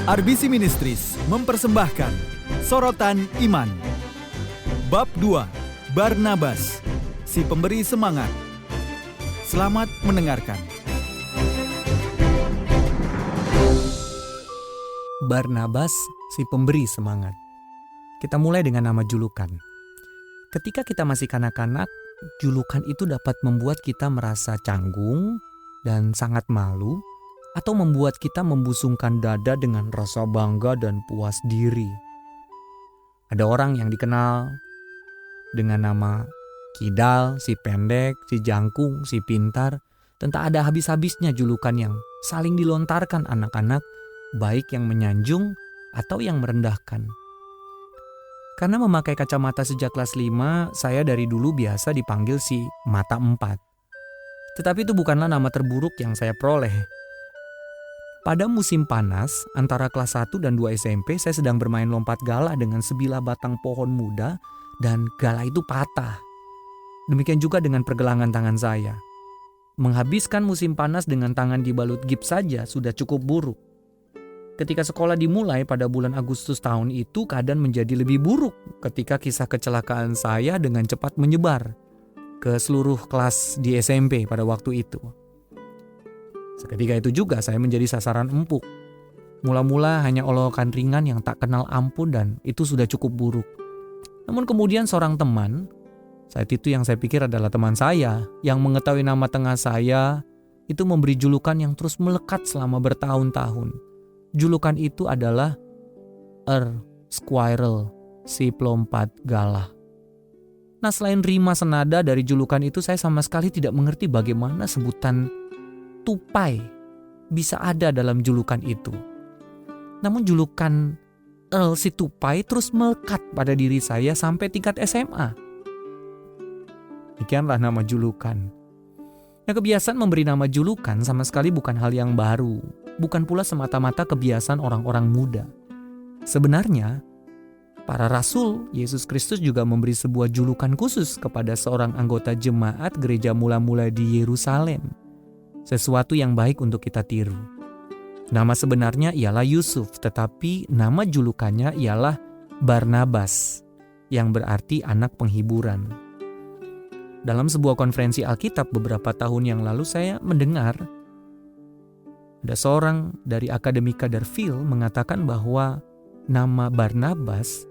RBC Ministries mempersembahkan Sorotan Iman. Bab 2, Barnabas, si pemberi semangat. Selamat mendengarkan. Barnabas, si pemberi semangat. Kita mulai dengan nama julukan. Ketika kita masih kanak-kanak, julukan itu dapat membuat kita merasa canggung dan sangat malu, atau membuat kita membusungkan dada dengan rasa bangga dan puas diri. Ada orang yang dikenal dengan nama Kidal, si pendek, si jangkung, si pintar, dan tak ada habis-habisnya julukan yang saling dilontarkan anak-anak, baik yang menyanjung atau yang merendahkan. Karena memakai kacamata sejak kelas 5, saya dari dulu biasa dipanggil si mata 4. Tetapi itu bukanlah nama terburuk yang saya peroleh. Pada musim panas, antara kelas 1 dan 2 SMP, saya sedang bermain lompat gala dengan sebilah batang pohon muda dan gala itu patah. Demikian juga dengan pergelangan tangan saya. Menghabiskan musim panas dengan tangan dibalut gips saja sudah cukup buruk. Ketika sekolah dimulai pada bulan Agustus tahun itu, keadaan menjadi lebih buruk ketika kisah kecelakaan saya dengan cepat menyebar ke seluruh kelas di SMP pada waktu itu. Seketika itu juga saya menjadi sasaran empuk. Mula-mula hanya olokan ringan yang tak kenal ampun dan itu sudah cukup buruk. Namun kemudian seorang teman, saat itu yang saya pikir adalah teman saya, yang mengetahui nama tengah saya, itu memberi julukan yang terus melekat selama bertahun-tahun. Julukan itu adalah Squirrel, si pelompat galah. Nah, selain rima senada dari julukan itu, saya sama sekali tidak mengerti bagaimana sebutan tupai bisa ada dalam julukan itu. Namun julukan Earl si tupai terus melekat pada diri saya sampai tingkat SMA. Demikianlah nama julukan. Nah, kebiasaan memberi nama julukan sama sekali bukan hal yang baru. Bukan pula semata-mata kebiasaan orang-orang muda. Sebenarnya, para rasul Yesus Kristus juga memberi sebuah julukan khusus kepada seorang anggota jemaat gereja mula-mula di Yerusalem. Sesuatu yang baik untuk kita tiru. Nama sebenarnya ialah Yusuf, tetapi nama julukannya ialah Barnabas, yang berarti anak penghiburan. Dalam sebuah konferensi Alkitab beberapa tahun yang lalu, saya mendengar ada seorang dari Akademika Darfield mengatakan bahwa nama Barnabas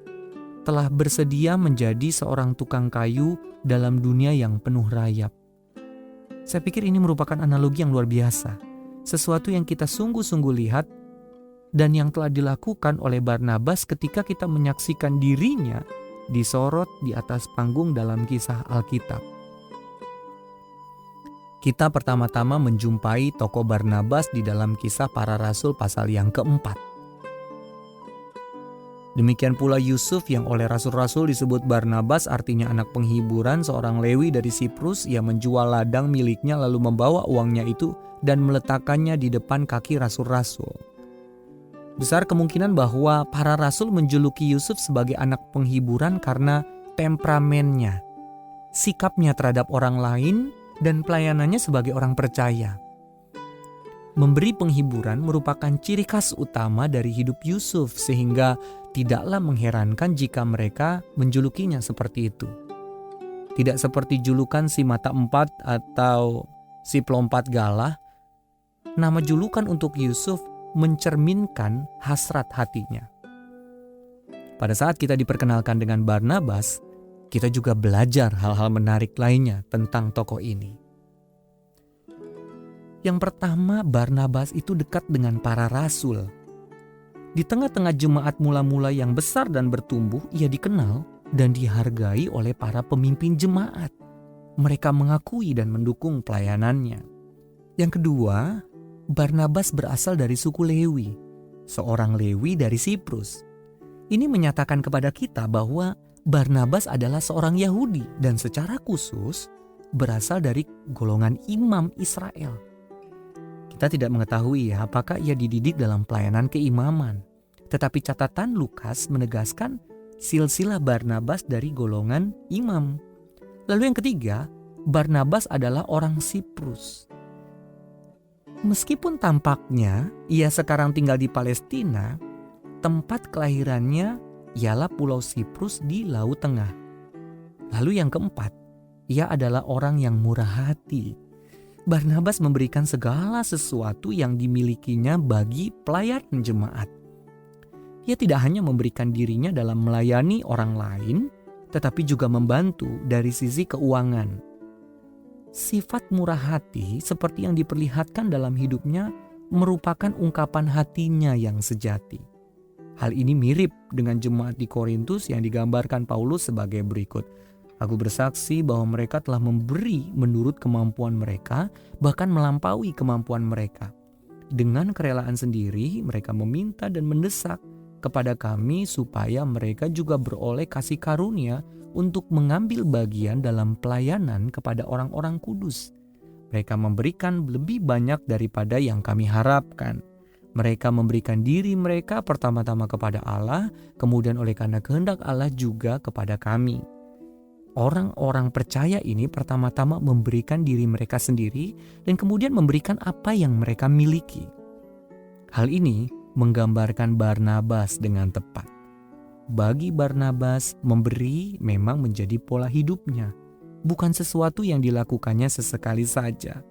telah bersedia menjadi seorang tukang kayu dalam dunia yang penuh rayap. Saya pikir ini merupakan analogi yang luar biasa. Sesuatu yang kita sungguh-sungguh lihat dan yang telah dilakukan oleh Barnabas ketika kita menyaksikan dirinya disorot di atas panggung dalam kisah Alkitab. Kita pertama-tama menjumpai tokoh Barnabas di dalam kisah para rasul pasal yang keempat. Demikian pula Yusuf yang oleh rasul-rasul disebut Barnabas, artinya anak penghiburan, seorang Lewi dari Siprus. Ia menjual ladang miliknya lalu membawa uangnya itu dan meletakkannya di depan kaki rasul-rasul. Besar kemungkinan bahwa para rasul menjuluki Yusuf sebagai anak penghiburan karena temperamennya, sikapnya terhadap orang lain, dan pelayanannya sebagai orang percaya. Memberi penghiburan merupakan ciri khas utama dari hidup Yusuf, sehingga tidaklah mengherankan jika mereka menjulukinya seperti itu. Tidak seperti julukan si mata 4 atau si pelompat galah, nama julukan untuk Yusuf mencerminkan hasrat hatinya. Pada saat kita diperkenalkan dengan Barnabas, kita juga belajar hal-hal menarik lainnya tentang tokoh ini. Yang pertama, Barnabas itu dekat dengan para rasul. Di tengah-tengah jemaat mula-mula yang besar dan bertumbuh, ia dikenal dan dihargai oleh para pemimpin jemaat. Mereka mengakui dan mendukung pelayanannya. Yang kedua, Barnabas berasal dari suku Lewi, seorang Lewi dari Siprus. Ini menyatakan kepada kita bahwa Barnabas adalah seorang Yahudi dan secara khusus berasal dari golongan imam Israel. Kita tidak mengetahui apakah ia dididik dalam pelayanan keimaman. Tetapi catatan Lukas menegaskan silsilah Barnabas dari golongan imam. Lalu yang ketiga, Barnabas adalah orang Siprus. Meskipun tampaknya ia sekarang tinggal di Palestina, tempat kelahirannya ialah Pulau Siprus di Laut Tengah. Lalu yang keempat, ia adalah orang yang murah hati. Barnabas memberikan segala sesuatu yang dimilikinya bagi pelayanan jemaat. Ia tidak hanya memberikan dirinya dalam melayani orang lain, tetapi juga membantu dari sisi keuangan. Sifat murah hati seperti yang diperlihatkan dalam hidupnya merupakan ungkapan hatinya yang sejati. Hal ini mirip dengan jemaat di Korintus yang digambarkan Paulus sebagai berikut. Aku bersaksi bahwa mereka telah memberi menurut kemampuan mereka, bahkan melampaui kemampuan mereka. Dengan kerelaan sendiri, mereka meminta dan mendesak kepada kami supaya mereka juga beroleh kasih karunia untuk mengambil bagian dalam pelayanan kepada orang-orang kudus. Mereka memberikan lebih banyak daripada yang kami harapkan. Mereka memberikan diri mereka pertama-tama kepada Allah, kemudian oleh karena kehendak Allah juga kepada kami. Orang-orang percaya ini pertama-tama memberikan diri mereka sendiri dan kemudian memberikan apa yang mereka miliki. Hal ini menggambarkan Barnabas dengan tepat. Bagi Barnabas, memberi memang menjadi pola hidupnya, bukan sesuatu yang dilakukannya sesekali saja.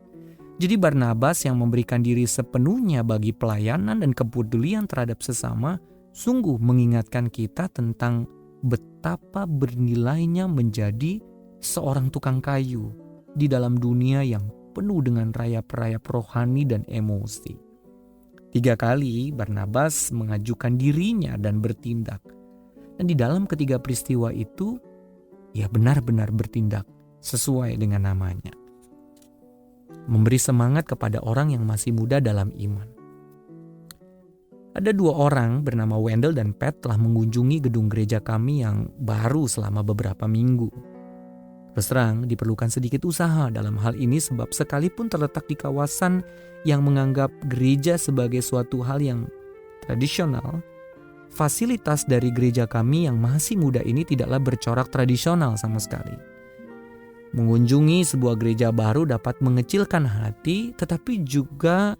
Jadi Barnabas yang memberikan diri sepenuhnya bagi pelayanan dan kepedulian terhadap sesama sungguh mengingatkan kita tentang betapa bernilainya menjadi seorang tukang kayu di dalam dunia yang penuh dengan rayap-rayap rohani dan emosi. 3 kali Barnabas mengajukan dirinya dan bertindak. Dan di dalam ketiga peristiwa itu, ia benar-benar bertindak sesuai dengan namanya. Memberi semangat kepada orang yang masih muda dalam iman. Ada 2 orang bernama Wendell dan Pat telah mengunjungi gedung gereja kami yang baru selama beberapa minggu. Terus terang diperlukan sedikit usaha dalam hal ini sebab sekalipun terletak di kawasan yang menganggap gereja sebagai suatu hal yang tradisional, fasilitas dari gereja kami yang masih muda ini tidaklah bercorak tradisional sama sekali. Mengunjungi sebuah gereja baru dapat mengecilkan hati, tetapi juga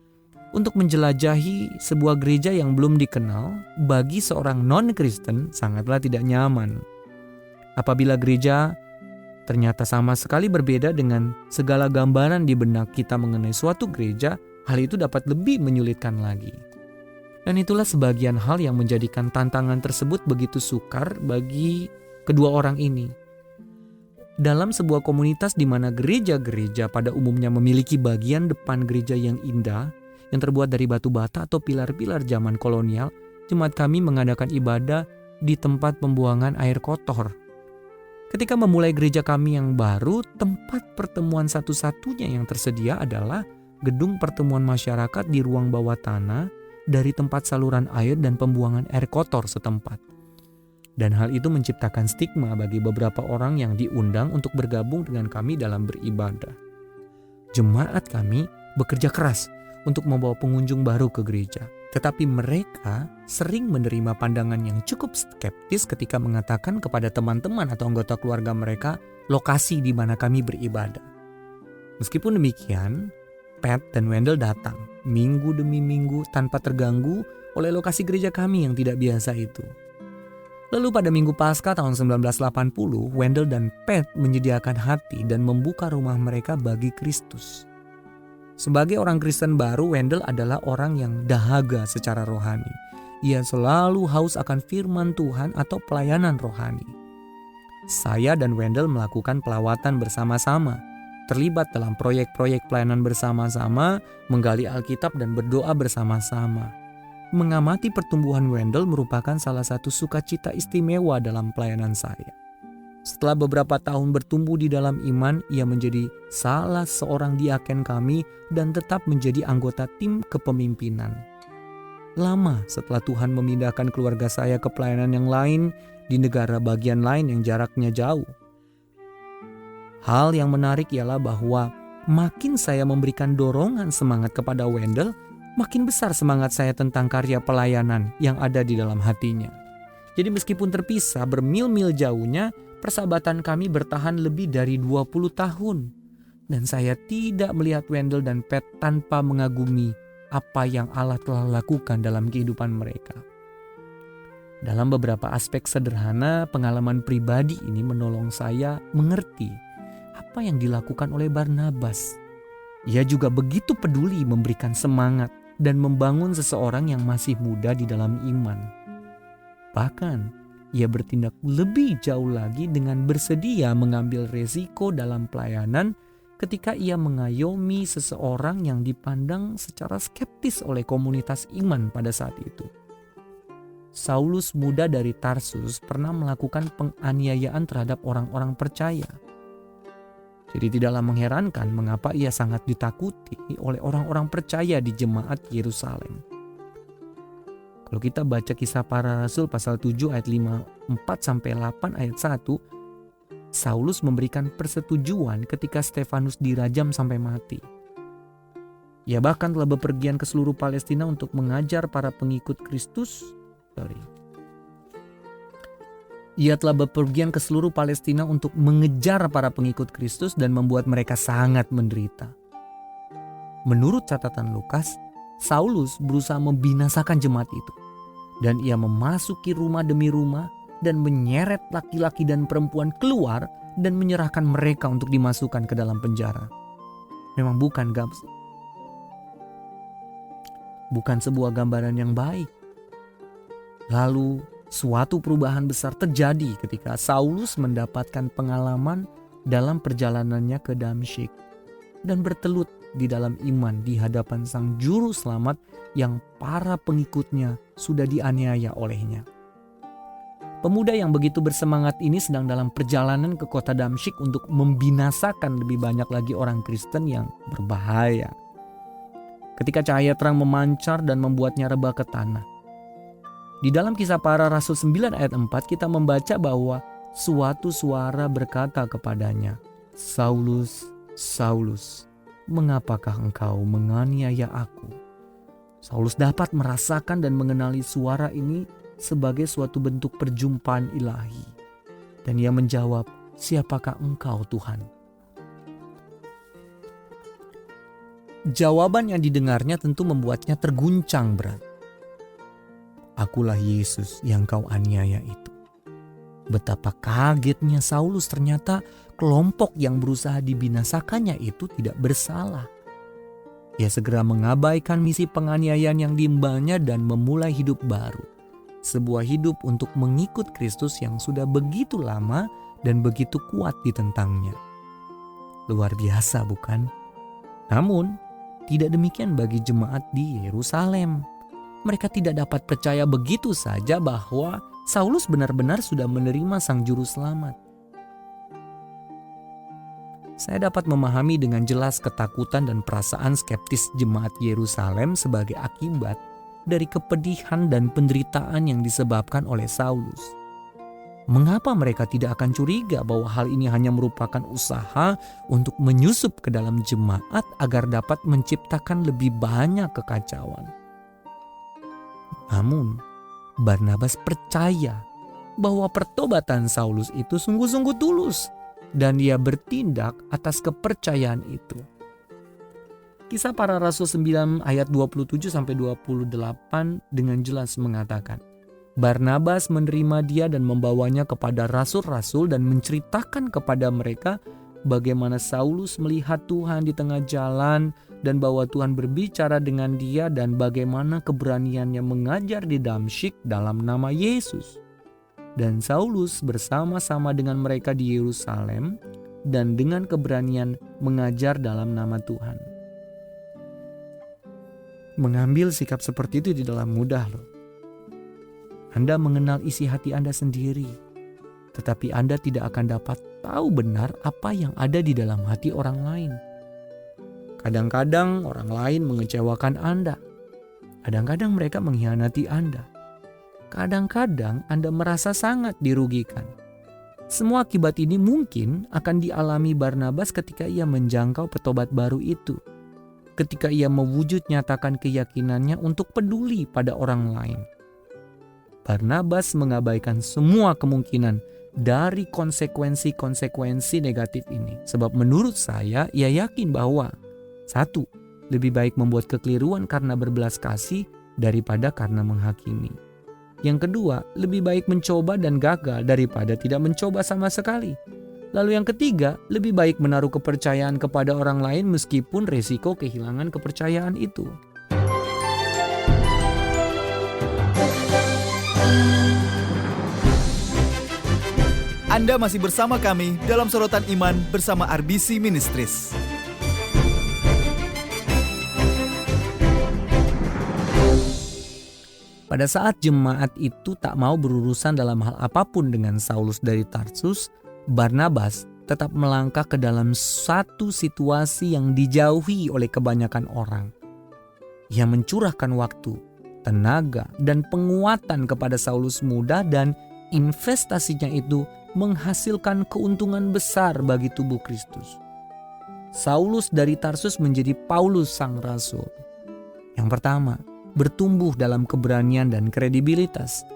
untuk menjelajahi sebuah gereja yang belum dikenal bagi seorang non-Kristen sangatlah tidak nyaman. Apabila gereja ternyata sama sekali berbeda dengan segala gambaran di benak kita mengenai suatu gereja, hal itu dapat lebih menyulitkan lagi. Dan itulah sebagian hal yang menjadikan tantangan tersebut begitu sukar bagi kedua orang ini. Dalam sebuah komunitas di mana gereja-gereja pada umumnya memiliki bagian depan gereja yang indah, yang terbuat dari batu bata atau pilar-pilar zaman kolonial, jemaat kami mengadakan ibadah di tempat pembuangan air kotor. Ketika memulai gereja kami yang baru, tempat pertemuan satu-satunya yang tersedia adalah gedung pertemuan masyarakat di ruang bawah tanah dari tempat saluran air dan pembuangan air kotor setempat. Dan hal itu menciptakan stigma bagi beberapa orang yang diundang untuk bergabung dengan kami dalam beribadah. Jemaat kami bekerja keras untuk membawa pengunjung baru ke gereja. Tetapi mereka sering menerima pandangan yang cukup skeptis ketika mengatakan kepada teman-teman atau anggota keluarga mereka lokasi di mana kami beribadah. Meskipun demikian, Pat dan Wendell datang minggu demi minggu tanpa terganggu oleh lokasi gereja kami yang tidak biasa itu. Lalu pada minggu Paskah tahun 1980, Wendell dan Pat menyediakan hati dan membuka rumah mereka bagi Kristus. Sebagai orang Kristen baru, Wendell adalah orang yang dahaga secara rohani. Ia selalu haus akan firman Tuhan atau pelayanan rohani. Saya dan Wendell melakukan pelawatan bersama-sama, terlibat dalam proyek-proyek pelayanan bersama-sama, menggali Alkitab dan berdoa bersama-sama. Mengamati pertumbuhan Wendell merupakan salah satu sukacita istimewa dalam pelayanan saya. Setelah beberapa tahun bertumbuh di dalam iman, ia menjadi salah seorang diaken kami dan tetap menjadi anggota tim kepemimpinan. Lama setelah Tuhan memindahkan keluarga saya ke pelayanan yang lain di negara bagian lain yang jaraknya jauh. Hal yang menarik ialah bahwa makin saya memberikan dorongan semangat kepada Wendell, makin besar semangat saya tentang karya pelayanan yang ada di dalam hatinya. Jadi meskipun terpisah bermil-mil jauhnya, persahabatan kami bertahan lebih dari 20 tahun. Dan saya tidak melihat Wendell dan Pat tanpa mengagumi apa yang Allah telah lakukan dalam kehidupan mereka. Dalam beberapa aspek sederhana, pengalaman pribadi ini menolong saya mengerti apa yang dilakukan oleh Barnabas. Ia juga begitu peduli memberikan semangat dan membangun seseorang yang masih muda di dalam iman. Bahkan, ia bertindak lebih jauh lagi dengan bersedia mengambil resiko dalam pelayanan ketika ia mengayomi seseorang yang dipandang secara skeptis oleh komunitas iman pada saat itu. Saulus muda dari Tarsus pernah melakukan penganiayaan terhadap orang-orang percaya. Jadi tidaklah mengherankan mengapa ia sangat ditakuti oleh orang-orang percaya di jemaat Yerusalem. Kalau kita baca Kisah Para Rasul pasal 7 ayat 4-8 ayat 1, Saulus memberikan persetujuan ketika Stefanus dirajam sampai mati. Ia bahkan telah bepergian ke seluruh Palestina untuk mengajar para pengikut Kristus. Ia telah bepergian ke seluruh Palestina untuk mengejar para pengikut Kristus dan membuat mereka sangat menderita. Menurut catatan Lukas, Saulus berusaha membinasakan jemaat itu. Dan ia memasuki rumah demi rumah dan menyeret laki-laki dan perempuan keluar dan menyerahkan mereka untuk dimasukkan ke dalam penjara. Memang bukan sebuah gambaran yang baik. Lalu suatu perubahan besar terjadi ketika Saulus mendapatkan pengalaman dalam perjalanannya ke Damsyik dan bertelut di dalam iman di hadapan Sang Juru Selamat yang para pengikutnya sudah dianiaya olehnya. Pemuda yang begitu bersemangat ini sedang dalam perjalanan ke kota Damsyik untuk membinasakan lebih banyak lagi orang Kristen yang berbahaya. Ketika cahaya terang memancar dan membuatnya rebah ke tanah. Di dalam Kisah Para Rasul 9 ayat 4 kita membaca bahwa suatu suara berkata kepadanya, "Saulus, Saulus, mengapakah engkau menganiaya aku?" Saulus dapat merasakan dan mengenali suara ini sebagai suatu bentuk perjumpaan ilahi. Dan ia menjawab, "Siapakah engkau, Tuhan?" Jawaban yang didengarnya tentu membuatnya terguncang berat. "Akulah Yesus yang kau aniaya itu." Betapa kagetnya Saulus, ternyata kelompok yang berusaha dibinasakannya itu tidak bersalah. Ia segera mengabaikan misi penganiayaan yang diembannya dan memulai hidup baru. Sebuah hidup untuk mengikut Kristus yang sudah begitu lama dan begitu kuat ditentangnya. Luar biasa bukan? Namun, tidak demikian bagi jemaat di Yerusalem. Mereka tidak dapat percaya begitu saja bahwa Saulus benar-benar sudah menerima Sang Juru Selamat. Saya dapat memahami dengan jelas ketakutan dan perasaan skeptis jemaat Yerusalem sebagai akibat dari kepedihan dan penderitaan yang disebabkan oleh Saulus. Mengapa mereka tidak akan curiga bahwa hal ini hanya merupakan usaha untuk menyusup ke dalam jemaat agar dapat menciptakan lebih banyak kekacauan? Namun, Barnabas percaya bahwa pertobatan Saulus itu sungguh-sungguh tulus dan dia bertindak atas kepercayaan itu. Kisah Para Rasul 9 ayat 27-28 dengan jelas mengatakan, Barnabas menerima dia dan membawanya kepada rasul-rasul dan menceritakan kepada mereka bagaimana Saulus melihat Tuhan di tengah jalan dan bahwa Tuhan berbicara dengan dia dan bagaimana keberaniannya mengajar di Damsyik dalam nama Yesus. Dan Saulus bersama-sama dengan mereka di Yerusalem dan dengan keberanian mengajar dalam nama Tuhan. Mengambil sikap seperti itu tidaklah mudah loh. Anda mengenal isi hati Anda sendiri, tetapi Anda tidak akan dapat tahu benar apa yang ada di dalam hati orang lain. Kadang-kadang orang lain mengecewakan Anda. Kadang-kadang mereka mengkhianati Anda. Kadang-kadang Anda merasa sangat dirugikan. Semua akibat ini mungkin akan dialami Barnabas ketika ia menjangkau petobat baru itu. Ketika ia mewujud nyatakan keyakinannya untuk peduli pada orang lain. Barnabas mengabaikan semua kemungkinan dari konsekuensi-konsekuensi negatif ini. Sebab menurut saya, ia yakin bahwa 1. Lebih baik membuat kekeliruan karena berbelas kasih daripada karena menghakimi. Yang kedua, lebih baik mencoba dan gagal daripada tidak mencoba sama sekali. Lalu yang ketiga, lebih baik menaruh kepercayaan kepada orang lain meskipun resiko kehilangan kepercayaan itu. Anda masih bersama kami dalam Sorotan Iman bersama RBC Ministries. Pada saat jemaat itu tak mau berurusan dalam hal apapun dengan Saulus dari Tarsus, Barnabas tetap melangkah ke dalam satu situasi yang dijauhi oleh kebanyakan orang. Ia mencurahkan waktu, tenaga, dan penguatan kepada Saulus muda dan investasinya itu menghasilkan keuntungan besar bagi tubuh Kristus. Saulus dari Tarsus menjadi Paulus sang rasul. Yang pertama, bertumbuh dalam keberanian dan kredibilitas.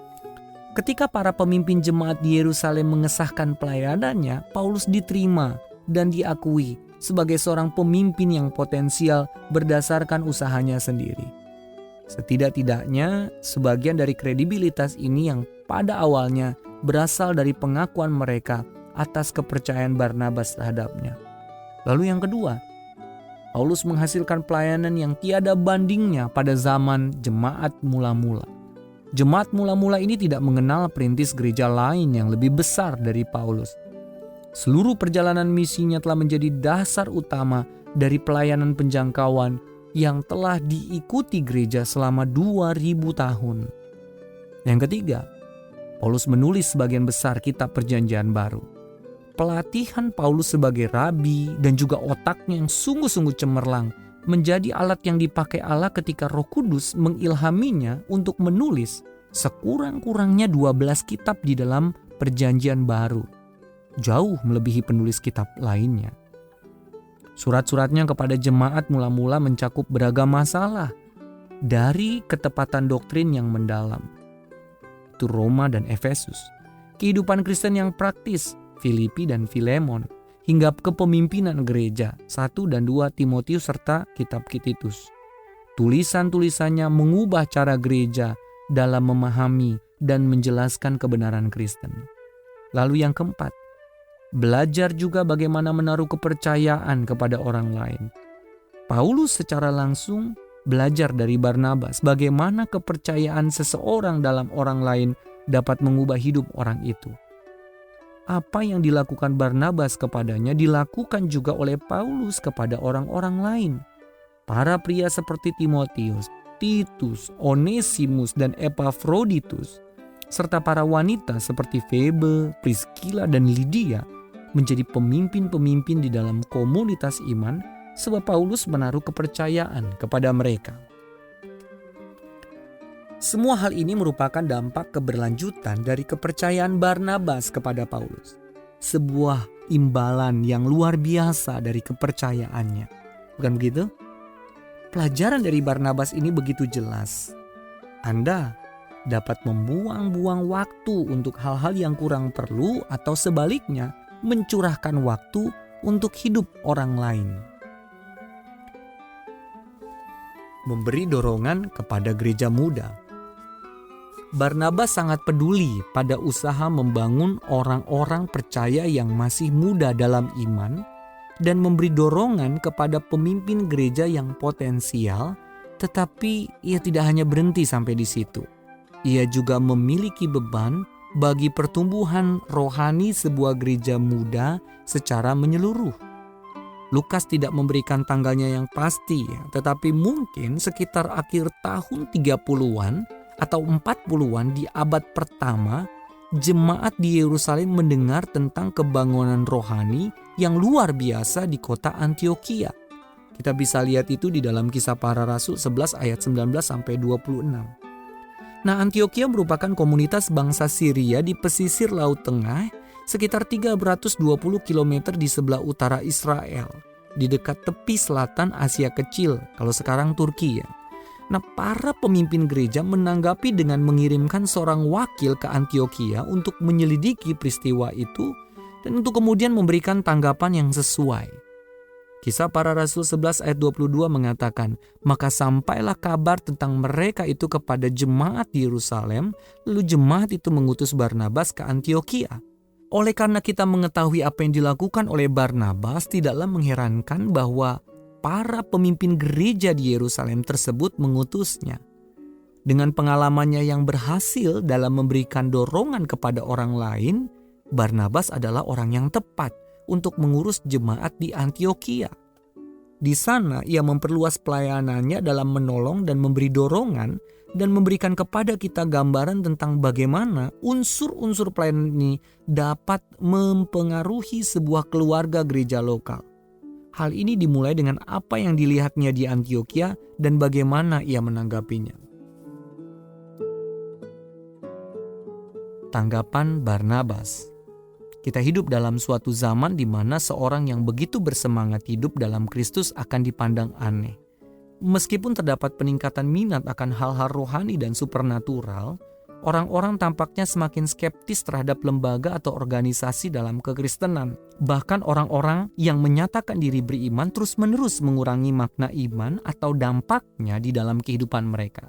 Ketika para pemimpin jemaat di Yerusalem mengesahkan pelayanannya, Paulus diterima dan diakui sebagai seorang pemimpin yang potensial berdasarkan usahanya sendiri. Setidak-tidaknya, sebagian dari kredibilitas ini yang pada awalnya berasal dari pengakuan mereka atas kepercayaan Barnabas terhadapnya. Lalu yang kedua, Paulus menghasilkan pelayanan yang tiada bandingnya pada zaman jemaat mula-mula. Jemaat mula-mula ini tidak mengenal perintis gereja lain yang lebih besar dari Paulus. Seluruh perjalanan misinya telah menjadi dasar utama dari pelayanan penjangkauan yang telah diikuti gereja selama 2000 tahun. Yang ketiga, Paulus menulis sebagian besar kitab Perjanjian Baru. Pelatihan Paulus sebagai rabi dan juga otaknya yang sungguh-sungguh cemerlang menjadi alat yang dipakai Allah ketika Roh Kudus mengilhaminya untuk menulis sekurang-kurangnya 12 kitab di dalam Perjanjian Baru. Jauh melebihi penulis kitab lainnya. Surat-suratnya kepada jemaat mula-mula mencakup beragam masalah dari ketepatan doktrin yang mendalam. Itu Roma dan Efesus. Kehidupan Kristen yang praktis, Filipi dan Filemon, hingga kepemimpinan gereja 1 dan 2 Timotius serta kitab Titus. Tulisan-tulisannya mengubah cara gereja dalam memahami dan menjelaskan kebenaran Kristen. Lalu yang keempat, belajar juga bagaimana menaruh kepercayaan kepada orang lain. Paulus secara langsung belajar dari Barnabas bagaimana kepercayaan seseorang dalam orang lain dapat mengubah hidup orang itu. Apa yang dilakukan Barnabas kepadanya dilakukan juga oleh Paulus kepada orang-orang lain. Para pria seperti Timotius, Titus, Onesimus, dan Epafroditus, serta para wanita seperti Febe, Priscilla, dan Lydia menjadi pemimpin-pemimpin di dalam komunitas iman sebab Paulus menaruh kepercayaan kepada mereka. Semua hal ini merupakan dampak keberlanjutan dari kepercayaan Barnabas kepada Paulus. Sebuah imbalan yang luar biasa dari kepercayaannya. Bukan begitu? Pelajaran dari Barnabas ini begitu jelas. Anda dapat membuang-buang waktu untuk hal-hal yang kurang perlu atau sebaliknya mencurahkan waktu untuk hidup orang lain. Memberi dorongan kepada gereja muda. Barnabas sangat peduli pada usaha membangun orang-orang percaya yang masih muda dalam iman dan memberi dorongan kepada pemimpin gereja yang potensial, tetapi ia tidak hanya berhenti sampai di situ. Ia juga memiliki beban bagi pertumbuhan rohani sebuah gereja muda secara menyeluruh. Lukas tidak memberikan tanggalnya yang pasti, tetapi mungkin sekitar akhir tahun 30-an atau 40-an di abad pertama, jemaat di Yerusalem mendengar tentang kebangunan rohani yang luar biasa di kota Antiokhia. Kita bisa lihat itu di dalam Kisah Para Rasul 11 ayat 19 sampai 26. Nah, Antiokhia merupakan komunitas bangsa Syria di pesisir Laut Tengah, sekitar 320 km di sebelah utara Israel, di dekat tepi selatan Asia Kecil, kalau sekarang Turki ya. Nah, para pemimpin gereja menanggapi dengan mengirimkan seorang wakil ke Antiokhia untuk menyelidiki peristiwa itu dan untuk kemudian memberikan tanggapan yang sesuai. Kisah Para Rasul 11 ayat 22 mengatakan, "Maka sampailah kabar tentang mereka itu kepada jemaat di Yerusalem, lalu jemaat itu mengutus Barnabas ke Antiokhia." Oleh karena kita mengetahui apa yang dilakukan oleh Barnabas, tidaklah mengherankan bahwa para pemimpin gereja di Yerusalem tersebut mengutusnya. Dengan pengalamannya yang berhasil dalam memberikan dorongan kepada orang lain, Barnabas adalah orang yang tepat untuk mengurus jemaat di Antiokhia. Di sana ia memperluas pelayanannya dalam menolong dan memberi dorongan dan memberikan kepada kita gambaran tentang bagaimana unsur-unsur pelayanan ini dapat mempengaruhi sebuah keluarga gereja lokal. Hal ini dimulai dengan apa yang dilihatnya di Antiokhia dan bagaimana ia menanggapinya. Tanggapan Barnabas. Kita hidup dalam suatu zaman di mana seorang yang begitu bersemangat hidup dalam Kristus akan dipandang aneh. Meskipun terdapat peningkatan minat akan hal-hal rohani dan supernatural, orang-orang tampaknya semakin skeptis terhadap lembaga atau organisasi dalam kekristenan. Bahkan orang-orang yang menyatakan diri beriman terus-menerus mengurangi makna iman atau dampaknya di dalam kehidupan mereka.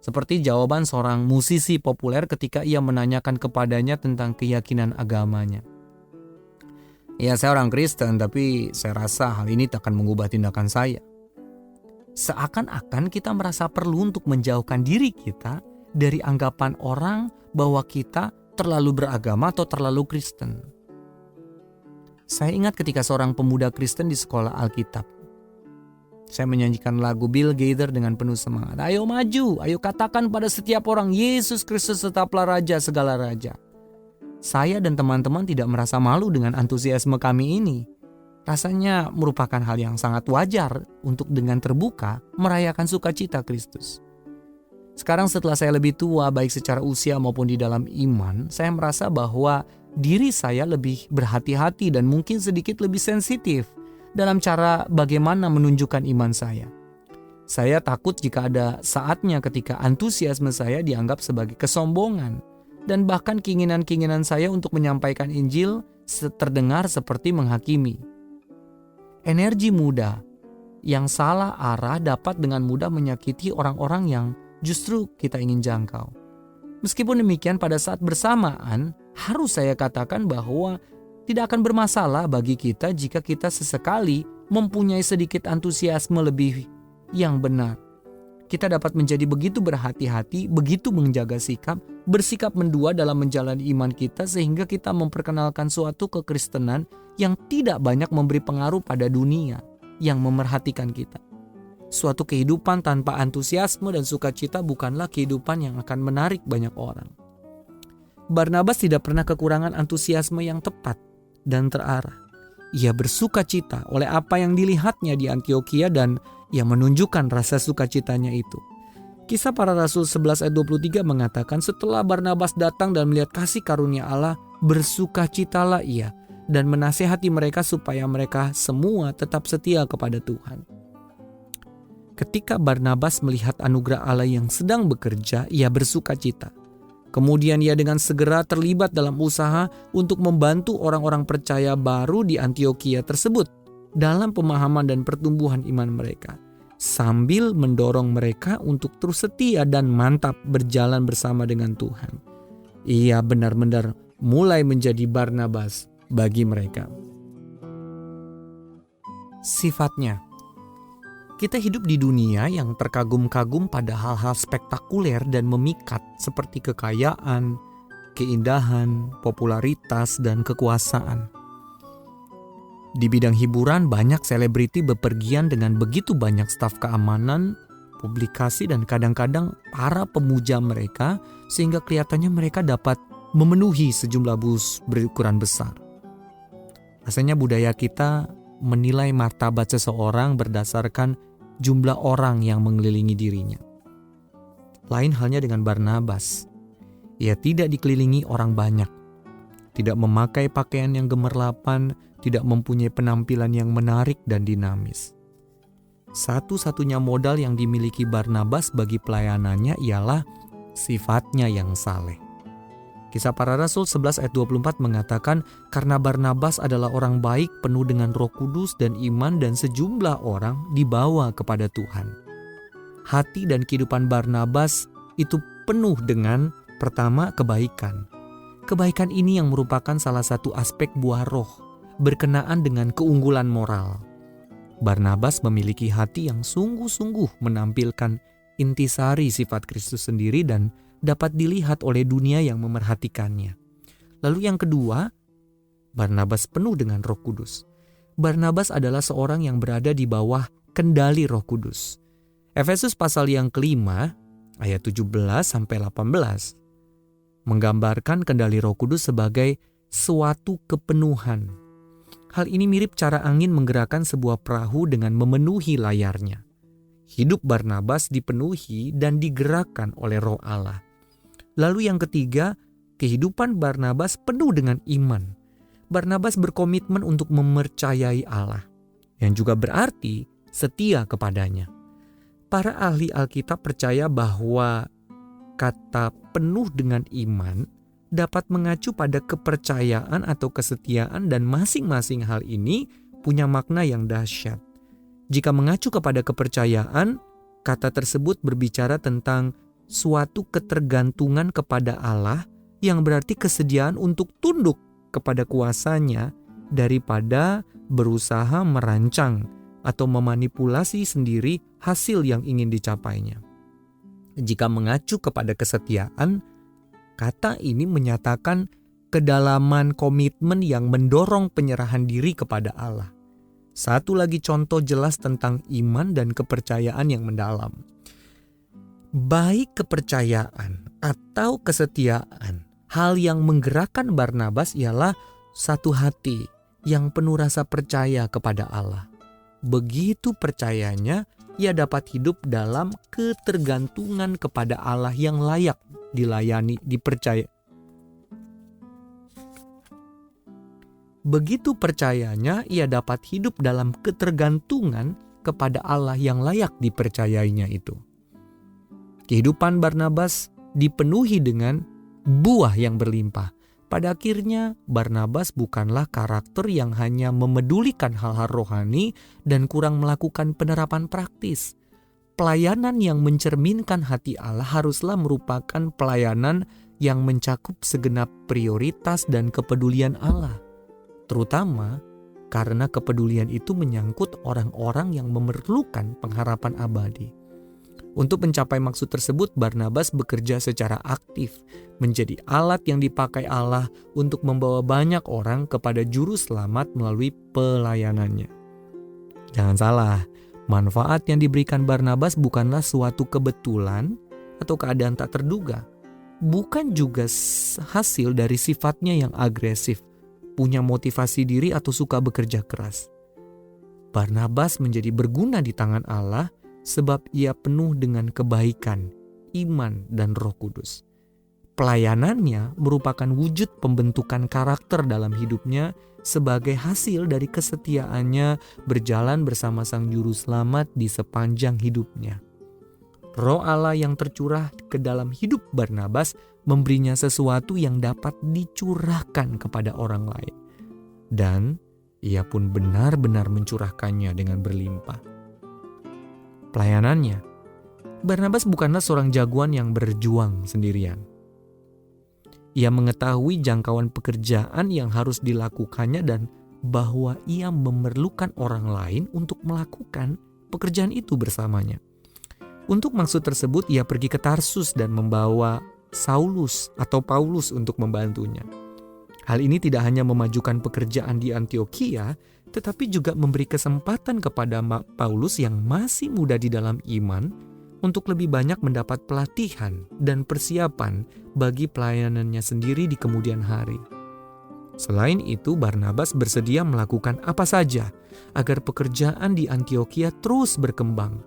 Seperti jawaban seorang musisi populer ketika ia menanyakan kepadanya tentang keyakinan agamanya. "Ya, saya orang Kristen, tapi saya rasa hal ini tak akan mengubah tindakan saya." Seakan-akan kita merasa perlu untuk menjauhkan diri kita dari anggapan orang bahwa kita terlalu beragama atau terlalu Kristen. Saya ingat ketika seorang pemuda Kristen di sekolah Alkitab. Saya menyanyikan lagu Bill Gaither dengan penuh semangat. "Ayo maju, ayo katakan pada setiap orang, Yesus Kristus tetaplah Raja segala Raja." Saya dan teman-teman tidak merasa malu dengan antusiasme kami ini. Rasanya merupakan hal yang sangat wajar untuk dengan terbuka merayakan sukacita Kristus. Sekarang setelah saya lebih tua baik secara usia maupun di dalam iman, saya merasa bahwa diri saya lebih berhati-hati dan mungkin sedikit lebih sensitif dalam cara bagaimana menunjukkan iman saya. Saya takut jika ada saatnya ketika antusiasme saya dianggap sebagai kesombongan dan bahkan keinginan-keinginan saya untuk menyampaikan Injil terdengar seperti menghakimi. Energi muda yang salah arah dapat dengan mudah menyakiti orang-orang yang justru kita ingin jangkau. Meskipun demikian, pada saat bersamaan harus saya katakan bahwa tidak akan bermasalah bagi kita jika kita sesekali mempunyai sedikit antusiasme lebih yang benar. Kita dapat menjadi begitu berhati-hati, begitu menjaga sikap, bersikap mendua dalam menjalani iman kita sehingga kita memperkenalkan suatu kekristenan yang tidak banyak memberi pengaruh pada dunia yang memerhatikan kita. Suatu kehidupan tanpa antusiasme dan sukacita bukanlah kehidupan yang akan menarik banyak orang. Barnabas tidak pernah kekurangan antusiasme yang tepat dan terarah. Ia bersuka cita oleh apa yang dilihatnya di Antiokhia dan ia menunjukkan rasa sukacitanya itu. Kisah Para Rasul 11 ayat 23 mengatakan, "Setelah Barnabas datang dan melihat kasih karunia Allah, bersukacitalah ia dan menasihati mereka supaya mereka semua tetap setia kepada Tuhan." Ketika Barnabas melihat anugerah Allah yang sedang bekerja, ia bersukacita. Kemudian ia dengan segera terlibat dalam usaha untuk membantu orang-orang percaya baru di Antiokhia tersebut dalam pemahaman dan pertumbuhan iman mereka, sambil mendorong mereka untuk terus setia dan mantap berjalan bersama dengan Tuhan. Ia benar-benar mulai menjadi Barnabas bagi mereka. Sifatnya, kita hidup di dunia yang terkagum-kagum pada hal-hal spektakuler dan memikat seperti kekayaan, keindahan, popularitas, dan kekuasaan. Di bidang hiburan, banyak selebriti bepergian dengan begitu banyak staf keamanan, publikasi, dan kadang-kadang para pemuja mereka sehingga kelihatannya mereka dapat memenuhi sejumlah bus berukuran besar. Rasanya budaya kita menilai martabat seseorang berdasarkan jumlah orang yang mengelilingi dirinya. Lain halnya dengan Barnabas. Ia tidak dikelilingi orang banyak, tidak memakai pakaian yang gemerlapan, tidak mempunyai penampilan yang menarik dan dinamis. Satu-satunya modal yang dimiliki Barnabas bagi pelayanannya ialah sifatnya yang saleh. Kisah Para Rasul 11 ayat 24 mengatakan, karena Barnabas adalah orang baik penuh dengan Roh Kudus dan iman, dan sejumlah orang dibawa kepada Tuhan. Hati dan kehidupan Barnabas itu penuh dengan pertama, kebaikan. Kebaikan ini yang merupakan salah satu aspek buah roh, berkenaan dengan keunggulan moral. Barnabas memiliki hati yang sungguh-sungguh menampilkan intisari sifat Kristus sendiri dan dapat dilihat oleh dunia yang memerhatikannya. Lalu yang kedua, Barnabas penuh dengan Roh Kudus. Barnabas adalah seorang yang berada di bawah kendali Roh Kudus. Efesus pasal yang kelima, ayat 17-18, menggambarkan kendali Roh Kudus sebagai suatu kepenuhan. Hal ini mirip cara angin menggerakkan sebuah perahu dengan memenuhi layarnya. Hidup Barnabas dipenuhi dan digerakkan oleh Roh Allah. Lalu yang ketiga, kehidupan Barnabas penuh dengan iman. Barnabas berkomitmen untuk mempercayai Allah, yang juga berarti setia kepadanya. Para ahli Alkitab percaya bahwa kata penuh dengan iman dapat mengacu pada kepercayaan atau kesetiaan, dan masing-masing hal ini punya makna yang dahsyat. Jika mengacu kepada kepercayaan, kata tersebut berbicara tentang suatu ketergantungan kepada Allah, yang berarti kesediaan untuk tunduk kepada kuasanya daripada berusaha merancang atau memanipulasi sendiri hasil yang ingin dicapainya. Jika mengacu kepada kesetiaan, kata ini menyatakan kedalaman komitmen yang mendorong penyerahan diri kepada Allah. Satu lagi contoh jelas tentang iman dan kepercayaan yang mendalam. Baik kepercayaan atau kesetiaan, hal yang menggerakkan Barnabas ialah satu hati yang penuh rasa percaya kepada Allah. Begitu percayanya, ia dapat hidup dalam ketergantungan kepada Allah yang layak dilayani, dipercaya. Begitu percayanya, ia dapat hidup dalam ketergantungan kepada Allah yang layak dipercayainya itu. Kehidupan Barnabas dipenuhi dengan buah yang berlimpah. Pada akhirnya, Barnabas bukanlah karakter yang hanya memedulikan hal-hal rohani dan kurang melakukan penerapan praktis. Pelayanan yang mencerminkan hati Allah haruslah merupakan pelayanan yang mencakup segenap prioritas dan kepedulian Allah. Terutama karena kepedulian itu menyangkut orang-orang yang memerlukan pengharapan abadi. Untuk mencapai maksud tersebut, Barnabas bekerja secara aktif, menjadi alat yang dipakai Allah untuk membawa banyak orang kepada juru selamat melalui pelayanannya. Jangan salah, manfaat yang diberikan Barnabas bukanlah suatu kebetulan atau keadaan tak terduga. Bukan juga hasil dari sifatnya yang agresif, punya motivasi diri atau suka bekerja keras. Barnabas menjadi berguna di tangan Allah sebab ia penuh dengan kebaikan, iman, dan Roh Kudus. Pelayanannya merupakan wujud pembentukan karakter dalam hidupnya sebagai hasil dari kesetiaannya berjalan bersama Sang Juru Selamat di sepanjang hidupnya. Roh Allah yang tercurah ke dalam hidup Barnabas memberinya sesuatu yang dapat dicurahkan kepada orang lain. Dan ia pun benar-benar mencurahkannya dengan berlimpah. Pelayanannya, Barnabas bukanlah seorang jagoan yang berjuang sendirian. Ia mengetahui jangkauan pekerjaan yang harus dilakukannya dan bahwa ia memerlukan orang lain untuk melakukan pekerjaan itu bersamanya. Untuk maksud tersebut, ia pergi ke Tarsus dan membawa Paulus untuk membantunya. Hal ini tidak hanya memajukan pekerjaan di Antiokhia, tetapi juga memberi kesempatan kepada Paulus yang masih muda di dalam iman untuk lebih banyak mendapat pelatihan dan persiapan bagi pelayanannya sendiri di kemudian hari. Selain itu, Barnabas bersedia melakukan apa saja agar pekerjaan di Antiokhia terus berkembang.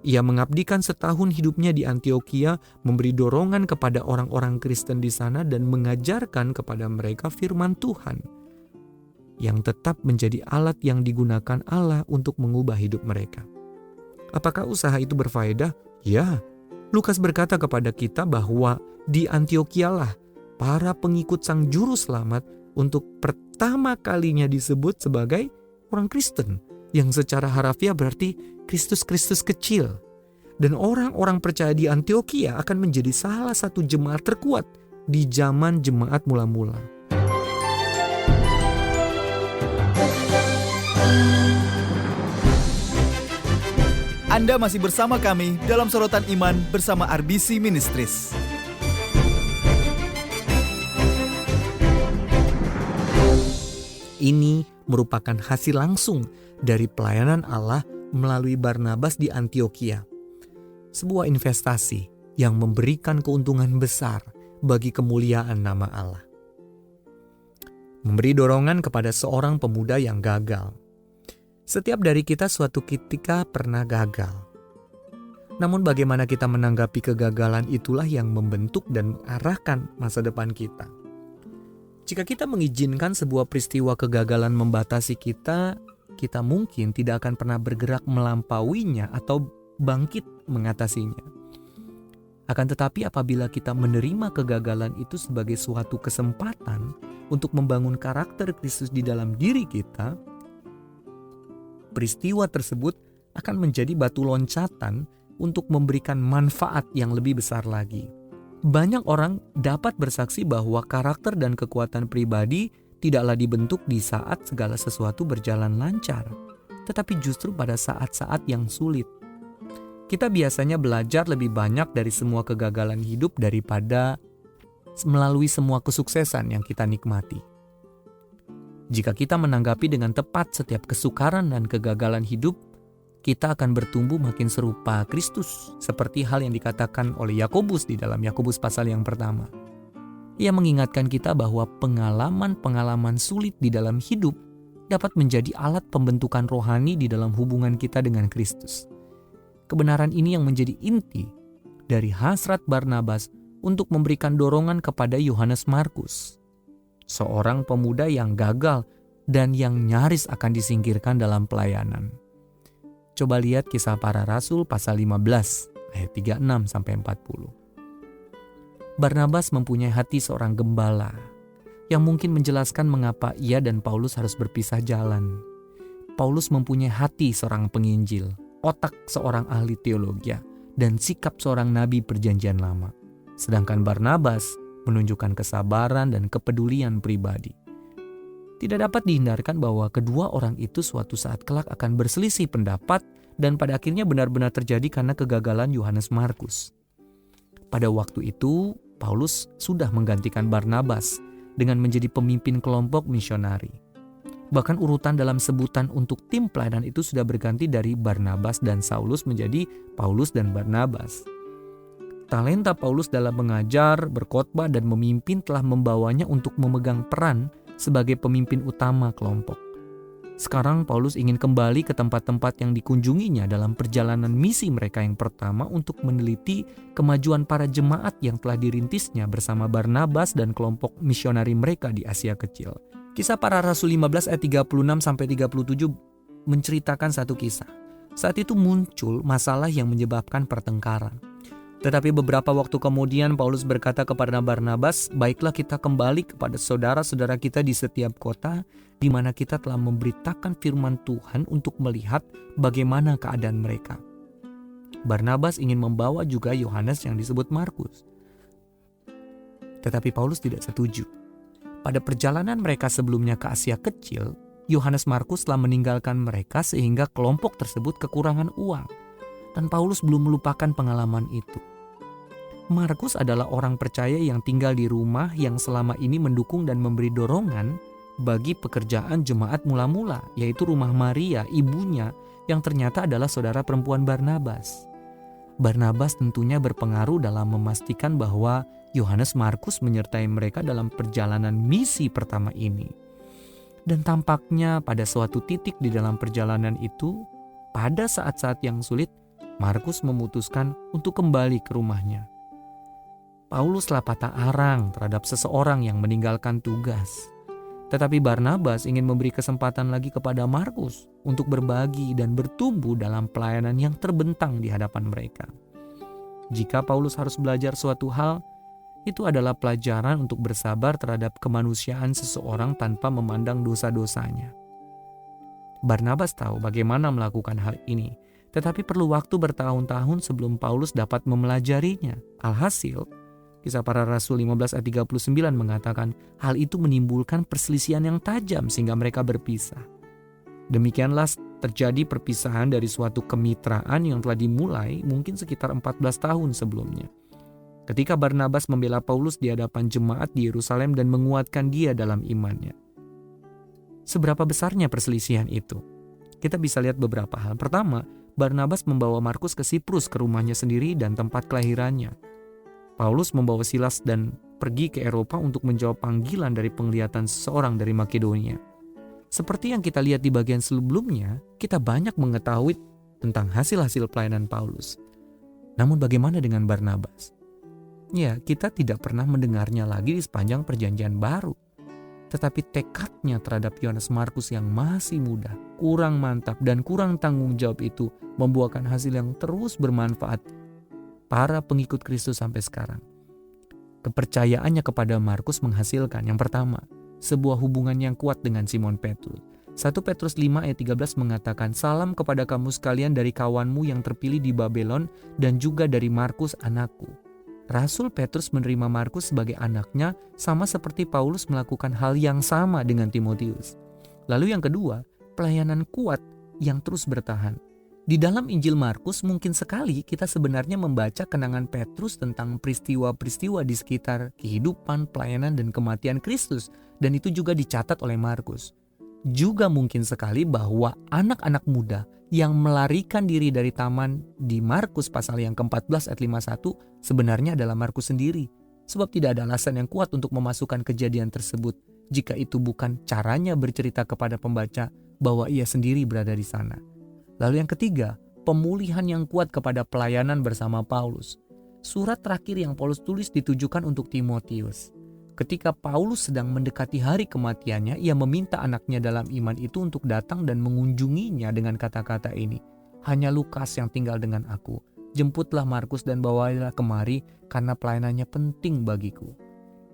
Ia mengabdikan setahun hidupnya di Antiokhia, memberi dorongan kepada orang-orang Kristen di sana dan mengajarkan kepada mereka firman Tuhan, yang tetap menjadi alat yang digunakan Allah untuk mengubah hidup mereka. Apakah usaha itu berfaedah? Ya, Lukas berkata kepada kita bahwa di Antiokhia lah para pengikut Sang Juru Selamat untuk pertama kalinya disebut sebagai orang Kristen, yang secara harafiah berarti Kristus-Kristus kecil. Dan orang-orang percaya di Antiokhia akan menjadi salah satu jemaat terkuat di zaman jemaat mula-mula. Anda masih bersama kami dalam Sorotan Iman bersama RBC Ministries. Ini merupakan hasil langsung dari pelayanan Allah melalui Barnabas di Antiokhia. Sebuah investasi yang memberikan keuntungan besar bagi kemuliaan nama Allah. Memberi dorongan kepada seorang pemuda yang gagal. Setiap dari kita suatu ketika pernah gagal. Namun bagaimana kita menanggapi kegagalan itulah yang membentuk dan mengarahkan masa depan kita. Jika kita mengizinkan sebuah peristiwa kegagalan membatasi kita, kita mungkin tidak akan pernah bergerak melampauinya atau bangkit mengatasinya. Akan tetapi apabila kita menerima kegagalan itu sebagai suatu kesempatan untuk membangun karakter Kristus di dalam diri kita, peristiwa tersebut akan menjadi batu loncatan untuk memberikan manfaat yang lebih besar lagi. Banyak orang dapat bersaksi bahwa karakter dan kekuatan pribadi tidaklah dibentuk di saat segala sesuatu berjalan lancar, tetapi justru pada saat-saat yang sulit. Kita biasanya belajar lebih banyak dari semua kegagalan hidup daripada melalui semua kesuksesan yang kita nikmati. Jika kita menanggapi dengan tepat setiap kesukaran dan kegagalan hidup, kita akan bertumbuh makin serupa Kristus, seperti hal yang dikatakan oleh Yakobus di dalam Yakobus pasal yang pertama. Ia mengingatkan kita bahwa pengalaman-pengalaman sulit di dalam hidup dapat menjadi alat pembentukan rohani di dalam hubungan kita dengan Kristus. Kebenaran ini yang menjadi inti dari hasrat Barnabas untuk memberikan dorongan kepada Yohanes Markus, seorang pemuda yang gagal dan yang nyaris akan disingkirkan dalam pelayanan. Coba lihat Kisah Para Rasul pasal 15 ayat 36-40. Barnabas mempunyai hati seorang gembala yang mungkin menjelaskan mengapa ia dan Paulus harus berpisah jalan. Paulus mempunyai hati seorang penginjil, otak seorang ahli teologi, dan sikap seorang nabi perjanjian lama. Sedangkan Barnabas menunjukkan kesabaran dan kepedulian pribadi. Tidak dapat dihindarkan bahwa kedua orang itu suatu saat kelak akan berselisih pendapat dan pada akhirnya benar-benar terjadi karena kegagalan Yohanes Markus. Pada waktu itu, Paulus sudah menggantikan Barnabas dengan menjadi pemimpin kelompok misionari. Bahkan urutan dalam sebutan untuk tim pelayanan itu sudah berganti dari Barnabas dan Saulus menjadi Paulus dan Barnabas. Talenta Paulus dalam mengajar, berkhotbah, dan memimpin telah membawanya untuk memegang peran sebagai pemimpin utama kelompok. Sekarang Paulus ingin kembali ke tempat-tempat yang dikunjunginya dalam perjalanan misi mereka yang pertama untuk meneliti kemajuan para jemaat yang telah dirintisnya bersama Barnabas dan kelompok misionari mereka di Asia Kecil. Kisah Para Rasul 15 ayat 36-37 menceritakan satu kisah. Saat itu muncul masalah yang menyebabkan pertengkaran. Tetapi beberapa waktu kemudian Paulus berkata kepada Barnabas, "Baiklah kita kembali kepada saudara-saudara kita di setiap kota di mana kita telah memberitakan firman Tuhan untuk melihat bagaimana keadaan mereka." Barnabas ingin membawa juga Yohanes yang disebut Markus. Tetapi Paulus tidak setuju. Pada perjalanan mereka sebelumnya ke Asia Kecil, Yohanes Markus telah meninggalkan mereka sehingga kelompok tersebut kekurangan uang. Dan Paulus belum melupakan pengalaman itu. Markus adalah orang percaya yang tinggal di rumah yang selama ini mendukung dan memberi dorongan bagi pekerjaan jemaat mula-mula, yaitu rumah Maria, ibunya, yang ternyata adalah saudara perempuan Barnabas. Barnabas tentunya berpengaruh dalam memastikan bahwa Yohanes Markus menyertai mereka dalam perjalanan misi pertama ini. Dan tampaknya pada suatu titik di dalam perjalanan itu, pada saat-saat yang sulit, Markus memutuskan untuk kembali ke rumahnya. Pauluslah patah arang terhadap seseorang yang meninggalkan tugas. Tetapi Barnabas ingin memberi kesempatan lagi kepada Markus untuk berbagi dan bertumbuh dalam pelayanan yang terbentang di hadapan mereka. Jika Paulus harus belajar suatu hal, itu adalah pelajaran untuk bersabar terhadap kemanusiaan seseorang tanpa memandang dosa-dosanya. Barnabas tahu bagaimana melakukan hal ini, tetapi perlu waktu bertahun-tahun sebelum Paulus dapat mempelajarinya. Alhasil, Kisah Para Rasul 15 ayat 39 mengatakan hal itu menimbulkan perselisihan yang tajam sehingga mereka berpisah. Demikianlah terjadi perpisahan dari suatu kemitraan yang telah dimulai mungkin sekitar 14 tahun sebelumnya. Ketika Barnabas membela Paulus di hadapan jemaat di Yerusalem dan menguatkan dia dalam imannya. Seberapa besarnya perselisihan itu? Kita bisa lihat beberapa hal. Pertama, Barnabas membawa Markus ke Siprus, ke rumahnya sendiri dan tempat kelahirannya. Paulus membawa Silas dan pergi ke Eropa untuk menjawab panggilan dari penglihatan seseorang dari Makedonia. Seperti yang kita lihat di bagian sebelumnya, kita banyak mengetahui tentang hasil-hasil pelayanan Paulus. Namun bagaimana dengan Barnabas? Ya, kita tidak pernah mendengarnya lagi di sepanjang Perjanjian Baru. Tetapi tekadnya terhadap Yohanes Markus yang masih muda, kurang mantap dan kurang tanggung jawab itu membuahkan hasil yang terus bermanfaat para pengikut Kristus sampai sekarang. Kepercayaannya kepada Markus menghasilkan yang pertama, sebuah hubungan yang kuat dengan Simon Petrus. 1 Petrus 5 ayat 13 mengatakan, "Salam kepada kamu sekalian dari kawanmu yang terpilih di Babelon dan juga dari Markus anakku." Rasul Petrus menerima Markus sebagai anaknya sama seperti Paulus melakukan hal yang sama dengan Timotius. Lalu yang kedua, pelayanan kuat yang terus bertahan. Di dalam Injil Markus mungkin sekali kita sebenarnya membaca kenangan Petrus tentang peristiwa-peristiwa di sekitar kehidupan, pelayanan, dan kematian Kristus. Dan itu juga dicatat oleh Markus. Juga mungkin sekali bahwa anak-anak muda yang melarikan diri dari taman di Markus pasal yang ke-14 ayat 51 sebenarnya adalah Markus sendiri. Sebab tidak ada alasan yang kuat untuk memasukkan kejadian tersebut jika itu bukan caranya bercerita kepada pembaca bahwa ia sendiri berada di sana. Lalu yang ketiga, pemulihan yang kuat kepada pelayanan bersama Paulus. Surat terakhir yang Paulus tulis ditujukan untuk Timotius. Ketika Paulus sedang mendekati hari kematiannya, ia meminta anaknya dalam iman itu untuk datang dan mengunjunginya dengan kata-kata ini. "Hanya Lukas yang tinggal dengan aku. Jemputlah Markus dan bawailah kemari karena pelayanannya penting bagiku."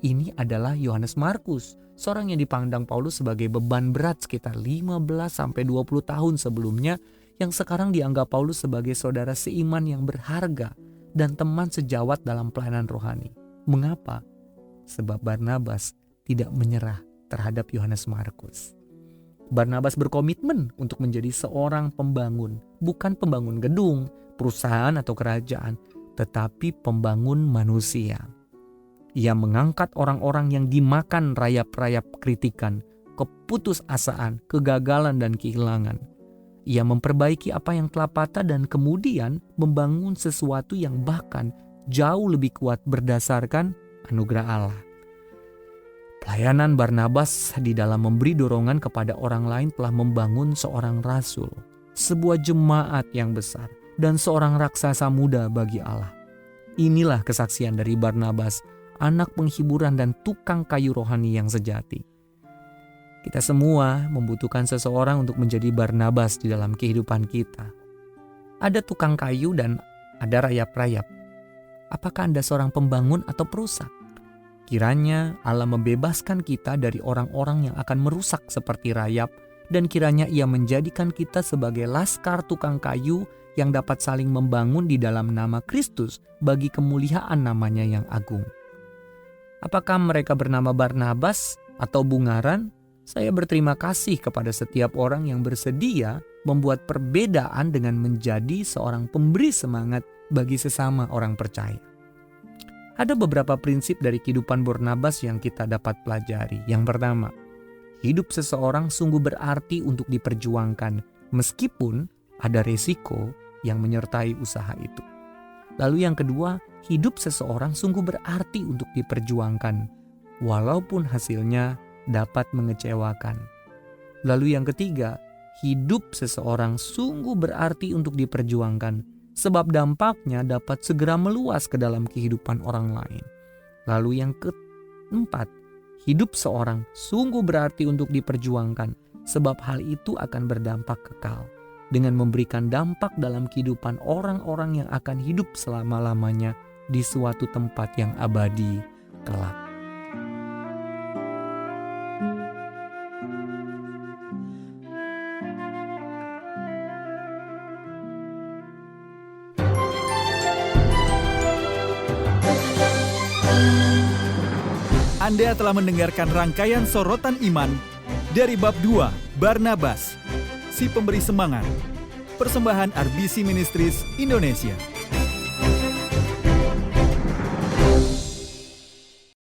Ini adalah Yohanes Markus, seorang yang dipandang Paulus sebagai beban berat sekitar 15-20 tahun sebelumnya, yang sekarang dianggap Paulus sebagai saudara seiman yang berharga dan teman sejawat dalam pelayanan rohani. Mengapa? Sebab Barnabas tidak menyerah terhadap Yohanes Markus. Barnabas berkomitmen untuk menjadi seorang pembangun, bukan pembangun gedung, perusahaan atau kerajaan, tetapi pembangun manusia. Ia mengangkat orang-orang yang dimakan rayap-rayap kritikan, keputusasaan, kegagalan, dan kehilangan. Ia memperbaiki apa yang telah patah dan kemudian membangun sesuatu yang bahkan jauh lebih kuat berdasarkan anugerah Allah. Pelayanan Barnabas di dalam memberi dorongan kepada orang lain telah membangun seorang rasul, sebuah jemaat yang besar, dan seorang raksasa muda bagi Allah. Inilah kesaksian dari Barnabas, anak penghiburan dan tukang kayu rohani yang sejati. Kita semua membutuhkan seseorang untuk menjadi Barnabas di dalam kehidupan kita. Ada tukang kayu dan ada rayap-rayap. Apakah Anda seorang pembangun atau perusak? Kiranya Allah membebaskan kita dari orang-orang yang akan merusak seperti rayap, dan kiranya Ia menjadikan kita sebagai laskar tukang kayu yang dapat saling membangun di dalam nama Kristus bagi kemuliaan namanya yang agung. Apakah mereka bernama Barnabas atau Bungaran? Saya berterima kasih kepada setiap orang yang bersedia membuat perbedaan dengan menjadi seorang pemberi semangat bagi sesama orang percaya. Ada beberapa prinsip dari kehidupan Barnabas yang kita dapat pelajari. Yang pertama, hidup seseorang sungguh berarti untuk diperjuangkan meskipun ada resiko yang menyertai usaha itu. Lalu yang kedua, hidup seseorang sungguh berarti untuk diperjuangkan walaupun hasilnya dapat mengecewakan. Lalu yang ketiga, hidup seseorang sungguh berarti untuk diperjuangkan sebab dampaknya dapat segera meluas ke dalam kehidupan orang lain. Lalu yang keempat, hidup seorang sungguh berarti untuk diperjuangkan sebab hal itu akan berdampak kekal dengan memberikan dampak dalam kehidupan orang-orang yang akan hidup selama-lamanya di suatu tempat yang abadi. kelak. Anda telah mendengarkan rangkaian sorotan iman dari bab 2, Barnabas, si pemberi semangat. Persembahan RBC Ministries Indonesia.